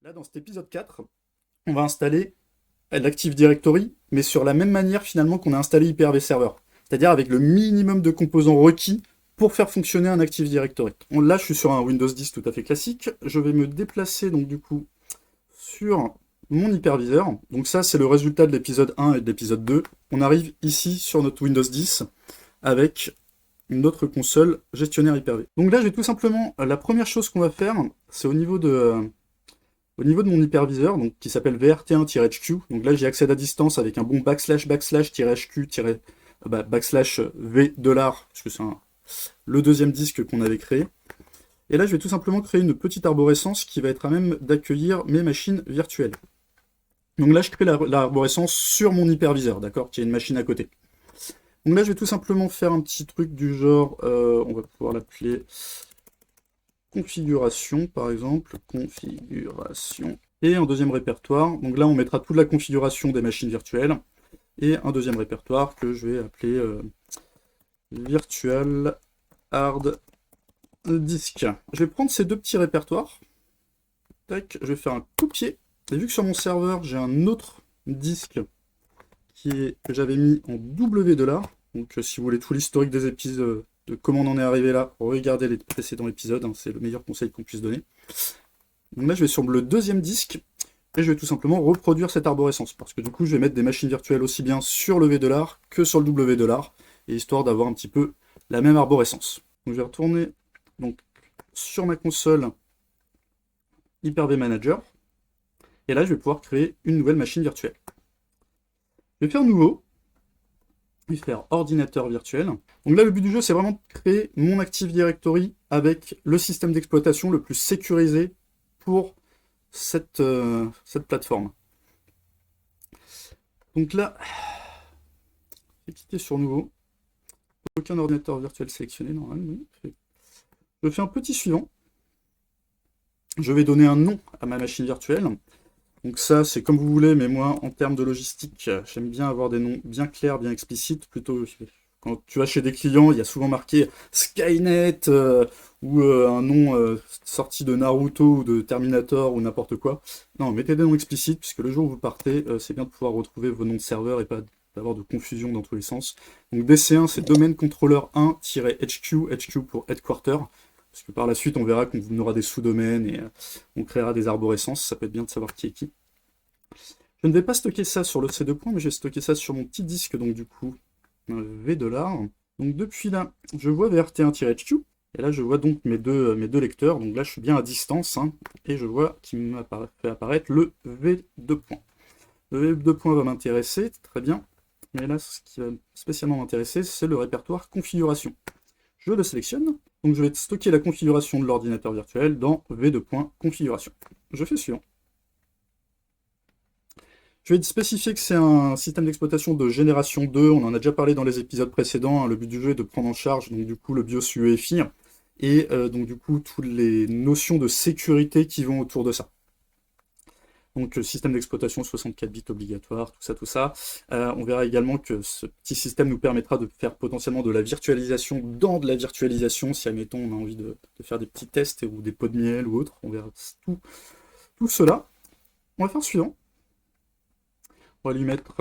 Là, dans cet épisode 4, on va installer l'Active Directory, mais sur la même manière finalement qu'on a installé Hyper-V Server. C'est-à-dire avec le minimum de composants requis pour faire fonctionner un Active Directory. Là, je suis sur un Windows 10 tout à fait classique. Je vais me déplacer donc du coup sur mon hyperviseur. Donc ça, c'est le résultat de l'épisode 1 et de l'épisode 2. On arrive ici sur notre Windows 10 avec une autre console gestionnaire Hyper-V. Donc là, je vais tout simplement, la première chose qu'on va faire, c'est au niveau de mon hyperviseur, donc, qui s'appelle VRT1-HQ, donc là j'y accède à distance avec un bon //HQ-V$, parce que c'est le deuxième disque qu'on avait créé. Et là je vais tout simplement créer une petite arborescence qui va être à même d'accueillir mes machines virtuelles. Donc là je crée l'arborescence sur mon hyperviseur, d'accord, qui est une machine à côté. Donc là je vais tout simplement faire un petit truc du genre, on va pouvoir l'appeler configuration par exemple, configuration, et un deuxième répertoire. Donc là on mettra toute la configuration des machines virtuelles, et un deuxième répertoire que je vais appeler virtual hard disk. Je vais prendre ces deux petits répertoires, tac, je vais faire un copier, et vu que sur mon serveur j'ai un autre disque que j'avais mis en $, donc si vous voulez tout l'historique des épisodes, de comment on en est arrivé là, regardez les précédents épisodes, hein, c'est le meilleur conseil qu'on puisse donner. Donc là je vais sur le deuxième disque, et je vais tout simplement reproduire cette arborescence, parce que du coup je vais mettre des machines virtuelles aussi bien sur le $, que sur le $, et histoire d'avoir un petit peu la même arborescence. Donc je vais retourner donc, sur ma console Hyper-V Manager, et là je vais pouvoir créer une nouvelle machine virtuelle. Je vais faire nouveau, je vais faire ordinateur virtuel. Donc là le but du jeu c'est vraiment de créer mon Active Directory avec le système d'exploitation le plus sécurisé pour cette plateforme. Donc là, je vais cliquer sur nouveau. Aucun ordinateur virtuel sélectionné, normalement. Je fais un petit suivant. Je vais donner un nom à ma machine virtuelle. Donc ça, c'est comme vous voulez, mais moi, en termes de logistique, j'aime bien avoir des noms bien clairs, bien explicites. Plutôt, quand tu vas chez des clients, il y a souvent marqué Skynet, ou un nom sorti de Naruto, ou de Terminator, ou n'importe quoi. Non, mettez des noms explicites, puisque le jour où vous partez, c'est bien de pouvoir retrouver vos noms de serveur, et pas d'avoir de confusion dans tous les sens. Donc DC1, c'est domaine controller 1-HQ, HQ pour headquarter. Parce que par la suite, on verra qu'on aura des sous-domaines et on créera des arborescences. Ça peut être bien de savoir qui est qui. Je ne vais pas stocker ça sur le C2 points, mais je vais stocker ça sur mon petit disque, donc du coup, un $. Donc depuis là, je vois VRT1-HQ. Et là, je vois donc mes deux lecteurs. Donc là, je suis bien à distance. Hein, et je vois qu'il m'a fait apparaître le V2 points. Le V2 points va m'intéresser, très bien. Mais là, ce qui va spécialement m'intéresser, c'est le répertoire configuration. Je le sélectionne. Donc je vais stocker la configuration de l'ordinateur virtuel dans V2.configuration. Je fais suivant. Je vais spécifier que c'est un système d'exploitation de génération 2, on en a déjà parlé dans les épisodes précédents, hein. Le but du jeu est de prendre en charge donc, du coup, le BIOS UEFI, et donc du coup toutes les notions de sécurité qui vont autour de ça. Donc système d'exploitation 64 bits obligatoire, tout ça. On verra également que ce petit système nous permettra de faire potentiellement de la virtualisation dans de la virtualisation, si admettons on a envie de faire des petits tests ou des pots de miel ou autre. On verra tout cela. On va faire le suivant. On va lui mettre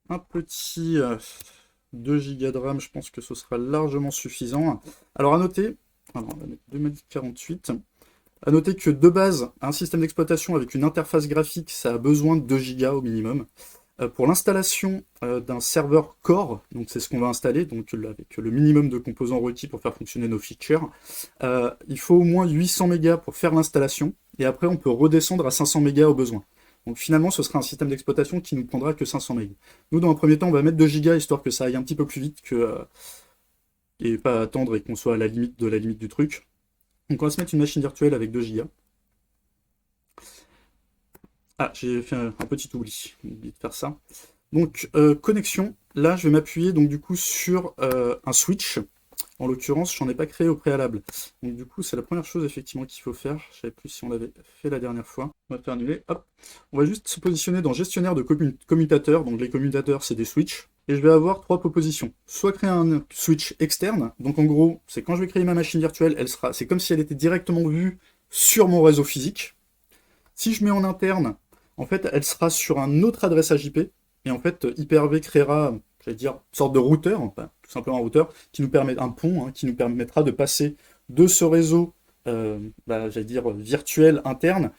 un petit 2 Go de RAM, je pense que ce sera largement suffisant. Alors à noter, on va mettre 2048. A noter que de base, un système d'exploitation avec une interface graphique, ça a besoin de 2 Go au minimum. Pour l'installation d'un serveur core, donc c'est ce qu'on va installer, donc avec le minimum de composants requis pour faire fonctionner nos features, il faut au moins 800 mégas pour faire l'installation, et après on peut redescendre à 500 mégas au besoin. Donc finalement, ce sera un système d'exploitation qui nous prendra que 500 mégas. Nous, dans un premier temps, on va mettre 2 Go histoire que ça aille un petit peu plus vite et pas attendre et qu'on soit à la limite de la limite du truc. Donc on va se mettre une machine virtuelle avec 2 Go. Ah, j'ai fait un petit oubli, j'ai oublié de faire ça. Donc connexion, là je vais m'appuyer donc du coup sur un switch. En l'occurrence, j'en ai pas créé au préalable. Donc du coup, c'est la première chose effectivement qu'il faut faire. Je savais plus si on l'avait fait la dernière fois. On va faire annuler. Hop. On va juste se positionner dans gestionnaire de commutateurs. Donc les commutateurs, c'est des switches. Et je vais avoir 3 propositions. Soit créer un switch externe. Donc en gros, c'est quand je vais créer ma machine virtuelle, c'est comme si elle était directement vue sur mon réseau physique. Si je mets en interne, en fait, elle sera sur un autre adressage IP, et en fait, Hyper-V créera, j'allais dire, une sorte de routeur, enfin, tout simplement un routeur, qui nous permet, un pont, hein, qui nous permettra de passer de ce réseau, j'allais dire, virtuel interne,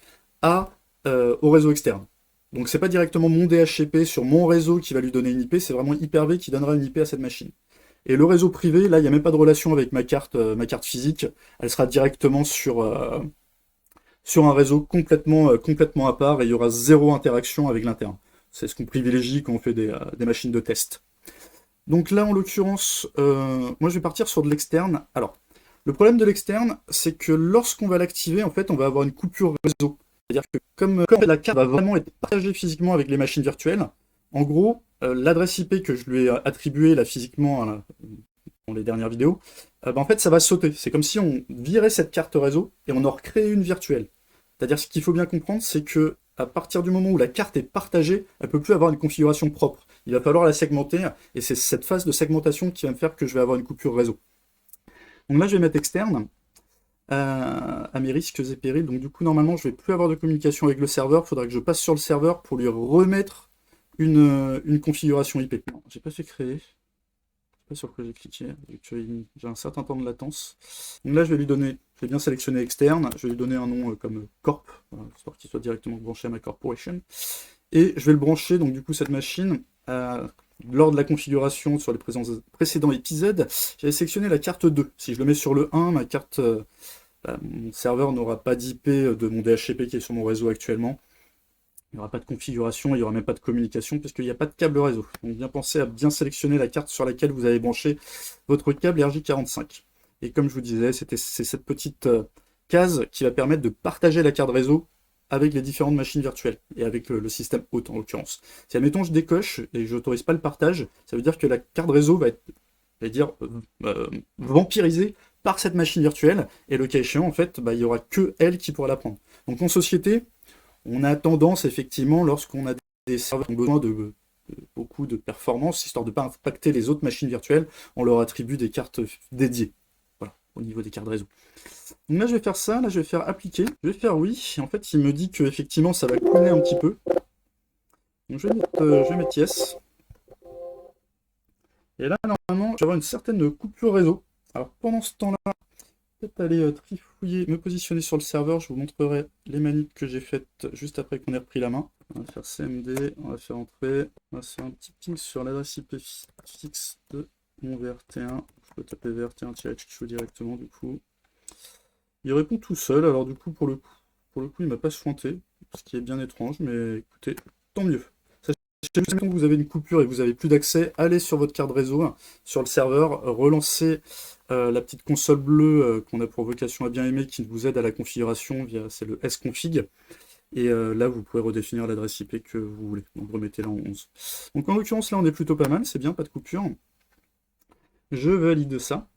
au réseau externe. Donc c'est pas directement mon DHCP sur mon réseau qui va lui donner une IP, c'est vraiment Hyper-V qui donnera une IP à cette machine. Et le réseau privé, là, il n'y a même pas de relation avec ma carte physique, elle sera directement sur un réseau complètement à part et il y aura zéro interaction avec l'interne. C'est ce qu'on privilégie quand on fait des machines de test. Donc là, en l'occurrence, moi je vais partir sur de l'externe. Alors, le problème de l'externe, c'est que lorsqu'on va l'activer, en fait, on va avoir une coupure réseau. C'est-à-dire que comme la carte va vraiment être partagée physiquement avec les machines virtuelles, en gros, l'adresse IP que je lui ai attribuée là physiquement dans les dernières vidéos, en fait ça va sauter. C'est comme si on virait cette carte réseau et on en recréait une virtuelle. C'est-à-dire ce qu'il faut bien comprendre, c'est que à partir du moment où la carte est partagée, elle ne peut plus avoir une configuration propre. Il va falloir la segmenter, et c'est cette phase de segmentation qui va me faire que je vais avoir une coupure réseau. Donc là, je vais mettre externe, à mes risques et périls. Donc du coup, normalement, je ne vais plus avoir de communication avec le serveur. Il faudra que je passe sur le serveur pour lui remettre une configuration IP. Non, j'ai pas fait créer. Je sais pas sur quoi j'ai cliqué, vu que j'ai un certain temps de latence. Donc là, je vais bien sélectionner externe, je vais lui donner un nom comme corp, voilà, histoire qu'il soit directement branché à ma corporation. Et je vais le brancher, donc du coup, cette machine, lors de la configuration sur les précédents épisodes, j'avais sélectionné la carte 2. Si je le mets sur le 1, mon serveur n'aura pas d'IP de mon DHCP qui est sur mon réseau actuellement. Il n'y aura pas de configuration, il n'y aura même pas de communication, puisqu'il n'y a pas de câble réseau. Donc bien pensez à bien sélectionner la carte sur laquelle vous avez branché votre câble RJ45. Et comme je vous disais, c'est cette petite case qui va permettre de partager la carte réseau avec les différentes machines virtuelles, et avec le système hôte en l'occurrence. Si admettons je décoche et je n'autorise pas le partage, ça veut dire que la carte réseau va être, vampirisée par cette machine virtuelle, et le cas échéant, en fait, il n'y aura que elle qui pourra la prendre. Donc en société, on a tendance, effectivement, lorsqu'on a des serveurs qui ont besoin de beaucoup de performance, histoire de ne pas impacter les autres machines virtuelles, on leur attribue des cartes dédiées, voilà, au niveau des cartes réseau. Donc là, je vais faire ça, là, je vais faire appliquer, je vais faire oui, et en fait, il me dit que effectivement ça va couler un petit peu. Donc je vais mettre yes. Et là, normalement, je vais avoir une certaine coupure réseau. Alors pendant ce temps-là, peut-être aller trifouiller, me positionner sur le serveur, je vous montrerai les manips que j'ai faites juste après qu'on ait repris la main. On va faire CMD, on va faire entrer, on va faire un petit ping sur l'adresse IP fixe de mon VRT1. Je peux taper VRT1-HQ directement du coup. Il répond tout seul, alors du coup pour le coup il m'a pas sointé, ce qui est bien étrange, mais écoutez, tant mieux. Sachez que vous avez une coupure et que vous n'avez plus d'accès, allez sur votre carte réseau, sur le serveur, relancez la petite console bleue qu'on a pour vocation à bien aimer, qui vous aide à la configuration, c'est le sconfig, et là vous pouvez redéfinir l'adresse IP que vous voulez, donc remettez-la en 11. Donc en l'occurrence là on est plutôt pas mal, c'est bien, pas de coupure. Je valide ça,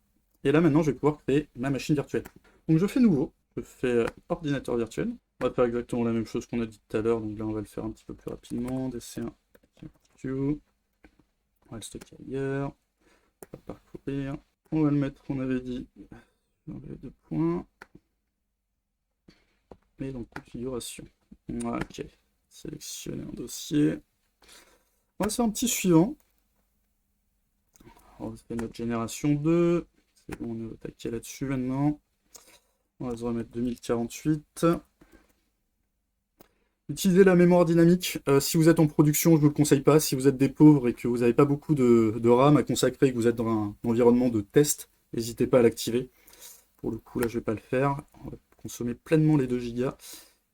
et là maintenant je vais pouvoir créer ma machine virtuelle. Donc je fais nouveau, je fais ordinateur virtuel, on va faire exactement la même chose qu'on a dit tout à l'heure, donc là on va le faire un petit peu plus rapidement, DC1, Q, on va le stocker ailleurs, on va parcourir, on va le mettre, on avait dit, dans les deux points, et donc configuration. Ok, sélectionner un dossier. On va faire un petit suivant. On va faire notre génération 2. C'est bon, on est attaqué là-dessus maintenant. On va se remettre 2048. Utilisez la mémoire dynamique. Si vous êtes en production, je ne vous le conseille pas. Si vous êtes des pauvres et que vous n'avez pas beaucoup de RAM à consacrer et que vous êtes dans un environnement de test, n'hésitez pas à l'activer. Pour le coup, là, je ne vais pas le faire. On va consommer pleinement les 2 Go.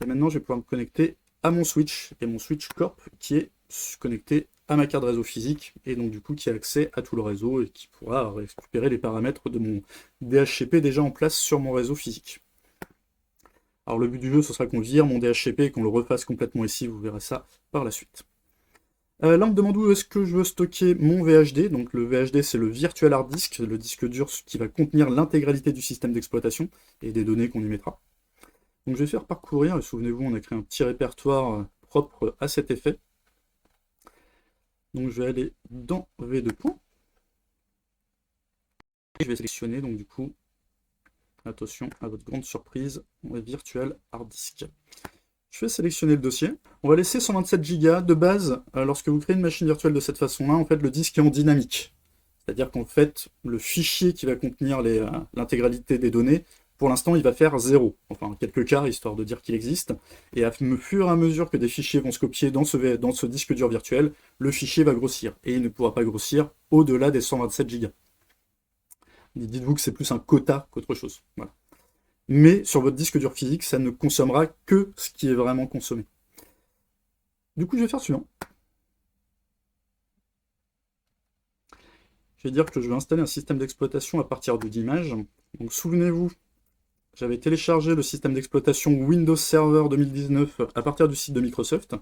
Et maintenant, je vais pouvoir me connecter à mon switch, et mon switch corp qui est connecté à ma carte réseau physique, et donc du coup qui a accès à tout le réseau et qui pourra récupérer les paramètres de mon DHCP déjà en place sur mon réseau physique. Alors le but du jeu, ce sera qu'on vire mon DHCP et qu'on le refasse complètement ici, vous verrez ça par la suite. Là, on me demande où est-ce que je veux stocker mon VHD. Donc le VHD, c'est le Virtual Hard Disk, le disque dur qui va contenir l'intégralité du système d'exploitation et des données qu'on y mettra. Donc je vais faire parcourir, et souvenez-vous, on a créé un petit répertoire propre à cet effet. Donc je vais aller dans V2 points. Et je vais sélectionner, donc du coup, attention à votre grande surprise, mon Virtual Hard Disk. Je vais sélectionner le dossier. On va laisser 127 Go de base. Lorsque vous créez une machine virtuelle de cette façon-là, en fait, le disque est en dynamique. C'est-à-dire qu'en fait, le fichier qui va contenir l'intégralité des données, pour l'instant, il va faire 0. Enfin, quelques quarts, histoire de dire qu'il existe. Et au fur et à mesure que des fichiers vont se copier dans ce disque dur virtuel, le fichier va grossir. Et il ne pourra pas grossir au-delà des 127 Go. Dites-vous que c'est plus un quota qu'autre chose. Voilà. Mais sur votre disque dur physique, ça ne consommera que ce qui est vraiment consommé. Du coup, je vais faire suivant. Je vais dire que je vais installer un système d'exploitation à partir d'images. Donc souvenez-vous, j'avais téléchargé le système d'exploitation Windows Server 2019 à partir du site de Microsoft.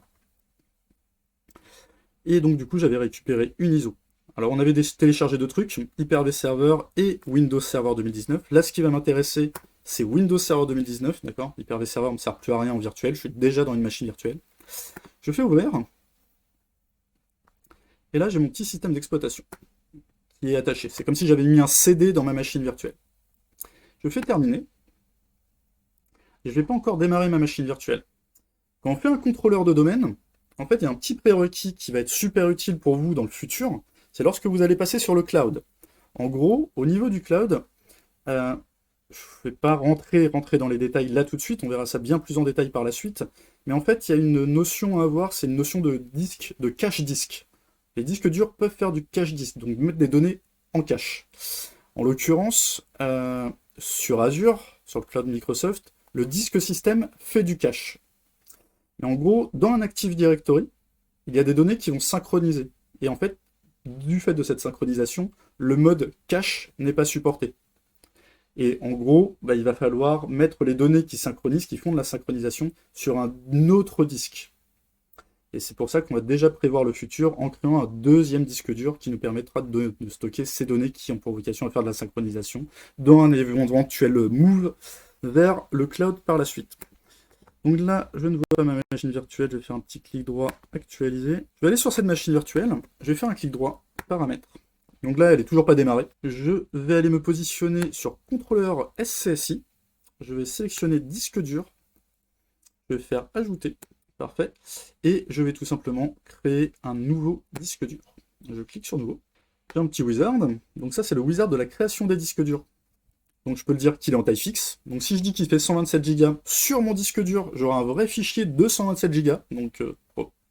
Et donc du coup, j'avais récupéré une ISO. Alors on avait téléchargé deux trucs, Hyper-V Server et Windows Server 2019. Là, ce qui va m'intéresser, c'est Windows Server 2019, d'accord? Hyper-V Server ne me sert plus à rien en virtuel, je suis déjà dans une machine virtuelle. Je fais ouvrir. Et là, j'ai mon petit système d'exploitation qui est attaché. C'est comme si j'avais mis un CD dans ma machine virtuelle. Je fais terminer. Et je ne vais pas encore démarrer ma machine virtuelle. Quand on fait un contrôleur de domaine, en fait, il y a un petit prérequis qui va être super utile pour vous dans le futur, c'est lorsque vous allez passer sur le cloud. En gros, au niveau du cloud, je ne vais pas rentrer dans les détails là tout de suite, on verra ça bien plus en détail par la suite, mais en fait, il y a une notion à avoir, c'est une notion de disque, de cache disque. Les disques durs peuvent faire du cache disque, donc mettre des données en cache. En l'occurrence, sur Azure, sur le cloud Microsoft, le disque système fait du cache. Mais en gros, dans un Active Directory, il y a des données qui vont synchroniser. Et en fait, du fait de cette synchronisation, le mode cache n'est pas supporté. Et en gros, il va falloir mettre les données qui synchronisent, qui font de la synchronisation, sur un autre disque. Et c'est pour ça qu'on va déjà prévoir le futur en créant un deuxième disque dur qui nous permettra de stocker ces données qui ont pour vocation à faire de la synchronisation dans un éventuel move vers le cloud par la suite. Donc là, je ne vois pas ma machine virtuelle, je vais faire un petit clic droit, actualiser. Je vais aller sur cette machine virtuelle, je vais faire un clic droit, paramètres. Donc là, elle n'est toujours pas démarrée. Je vais aller me positionner sur contrôleur SCSI. Je vais sélectionner disque dur. Je vais faire ajouter. Parfait. Et je vais tout simplement créer un nouveau disque dur. Je clique sur nouveau. J'ai un petit wizard. Donc ça, c'est le wizard de la création des disques durs. Donc je peux le dire qu'il est en taille fixe. Donc si je dis qu'il fait 127 Go sur mon disque dur, j'aurai un vrai fichier de 127 Go. Donc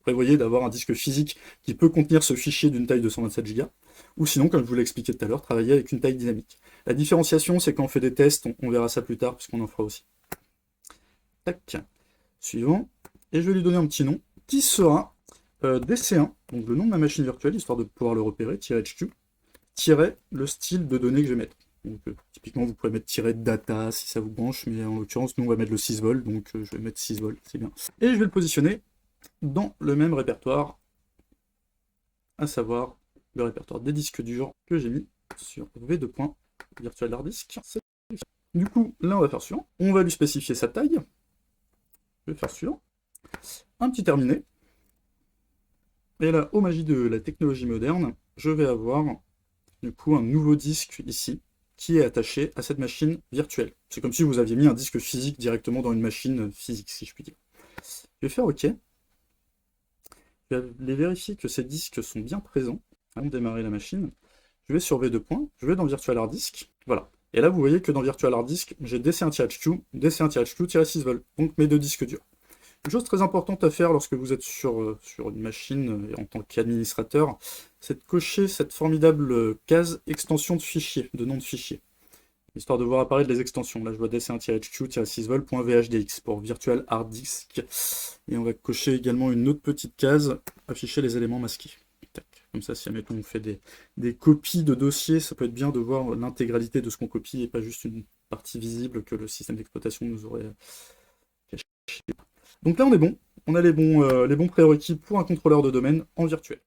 prévoyez d'avoir un disque physique qui peut contenir ce fichier d'une taille de 127 Go. Ou sinon, comme je vous l'ai expliqué tout à l'heure, travailler avec une taille dynamique. La différenciation, c'est quand on fait des tests, on verra ça plus tard, puisqu'on en fera aussi. Tac. Suivant. Et je vais lui donner un petit nom, qui sera DC1, donc le nom de ma machine virtuelle, histoire de pouvoir le repérer, -HQ, le style de données que je vais mettre. Donc typiquement, vous pouvez mettre -data si ça vous branche, mais en l'occurrence, nous on va mettre le 6 vol, donc je vais mettre 6 vol, c'est bien. Et je vais le positionner dans le même répertoire, à savoir le répertoire des disques durs que j'ai mis sur V2. Virtual Hard Disk. Du coup, là on va faire suivant. On va lui spécifier sa taille. Je vais faire suivant. Un petit terminé. Et là, aux magies de la technologie moderne, je vais avoir du coup un nouveau disque ici, qui est attaché à cette machine virtuelle. C'est comme si vous aviez mis un disque physique directement dans une machine physique, si je puis dire. Je vais faire OK. Je vais aller vérifier que ces disques sont bien présents avant de démarrer la machine. Je vais sur V2, je vais dans Virtual Hard Disk, voilà. Et là, vous voyez que dans Virtual Hard Disk, j'ai DC1-HQ, DC1-HQ-6 vol, donc mes deux disques durs. Une chose très importante à faire lorsque vous êtes sur une machine en tant qu'administrateur, c'est de cocher cette formidable case extension de fichier, de nom de fichier, histoire de voir apparaître les extensions. Là, je vois DC1-HQ-6vol.vhdx pour Virtual Hard Disk. Et on va cocher également une autre petite case, afficher les éléments masqués. Comme ça, si admettons on fait des copies de dossiers, ça peut être bien de voir l'intégralité de ce qu'on copie et pas juste une partie visible que le système d'exploitation nous aurait caché. Donc là, on est bon. On a les bons prérequis pour un contrôleur de domaine en virtuel.